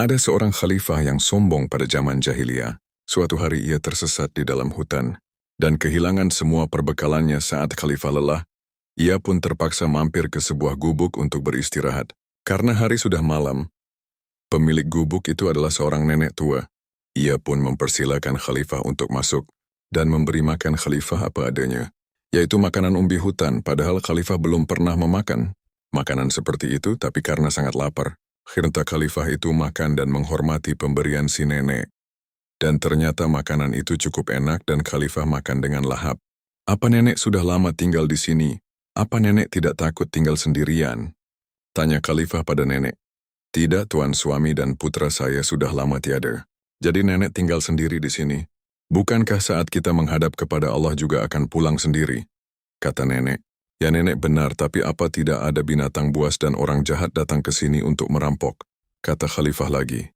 Ada seorang khalifah yang sombong pada zaman jahiliyah. Suatu hari ia tersesat di dalam hutan dan kehilangan semua perbekalannya. Saat khalifah lelah, ia pun terpaksa mampir ke sebuah gubuk untuk beristirahat. Karena hari sudah malam, pemilik gubuk itu adalah seorang nenek tua. Ia pun mempersilakan khalifah untuk masuk dan memberi makan khalifah apa adanya, yaitu makanan umbi hutan, padahal khalifah belum pernah memakan makanan seperti itu, tapi karena sangat lapar, akhirnya khalifah itu makan dan menghormati pemberian si nenek. Dan ternyata makanan itu cukup enak dan khalifah makan dengan lahap. Apa nenek sudah lama tinggal di sini? Apa nenek tidak takut tinggal sendirian? Tanya khalifah pada nenek. Tidak, tuan, suami dan putra saya sudah lama tiada. Jadi nenek tinggal sendiri di sini. Bukankah saat kita menghadap kepada Allah juga akan pulang sendiri? Kata nenek. Ya nenek benar, tapi apa tidak ada binatang buas dan orang jahat datang ke sini untuk merampok? Kata khalifah lagi.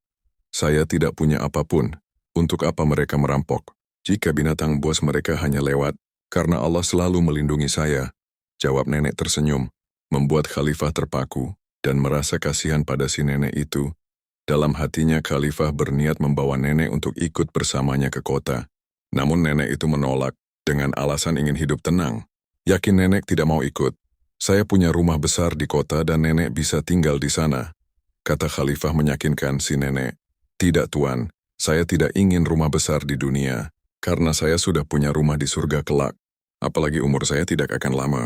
Saya tidak punya apapun. Untuk apa mereka merampok? Jika binatang buas mereka hanya lewat, karena Allah selalu melindungi saya. Jawab nenek tersenyum, membuat khalifah terpaku dan merasa kasihan pada si nenek itu. Dalam hatinya khalifah berniat membawa nenek untuk ikut bersamanya ke kota. Namun nenek itu menolak dengan alasan ingin hidup tenang. Yakin nenek tidak mau ikut. Saya punya rumah besar di kota dan nenek bisa tinggal di sana. Kata khalifah meyakinkan si nenek. Tidak, tuan, saya tidak ingin rumah besar di dunia, karena saya sudah punya rumah di surga kelak. Apalagi umur saya tidak akan lama.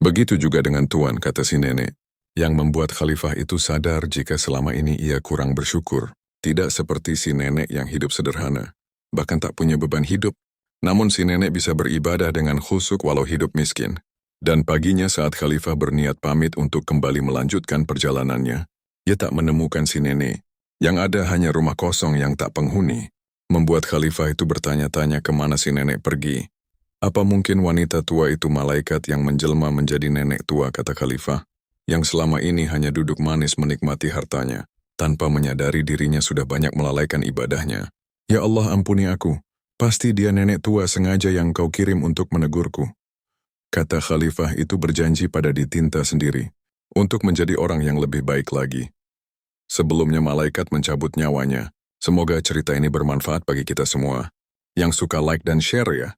Begitu juga dengan tuan, kata si nenek. Yang membuat khalifah itu sadar jika selama ini ia kurang bersyukur. Tidak seperti si nenek yang hidup sederhana, bahkan tak punya beban hidup. Namun si nenek bisa beribadah dengan khusyuk walau hidup miskin. Dan paginya saat khalifah berniat pamit untuk kembali melanjutkan perjalanannya, ia tak menemukan si nenek. Yang ada hanya rumah kosong yang tak penghuni. Membuat khalifah itu bertanya-tanya kemana si nenek pergi. Apa mungkin wanita tua itu malaikat yang menjelma menjadi nenek tua, kata khalifah, yang selama ini hanya duduk manis menikmati hartanya, tanpa menyadari dirinya sudah banyak melalaikan ibadahnya. Ya Allah, ampuni aku. Pasti dia nenek tua sengaja yang kau kirim untuk menegurku. Kata khalifah itu berjanji pada ditinta sendiri, untuk menjadi orang yang lebih baik lagi. Sebelumnya malaikat mencabut nyawanya. Semoga cerita ini bermanfaat bagi kita semua. Yang suka like dan share ya.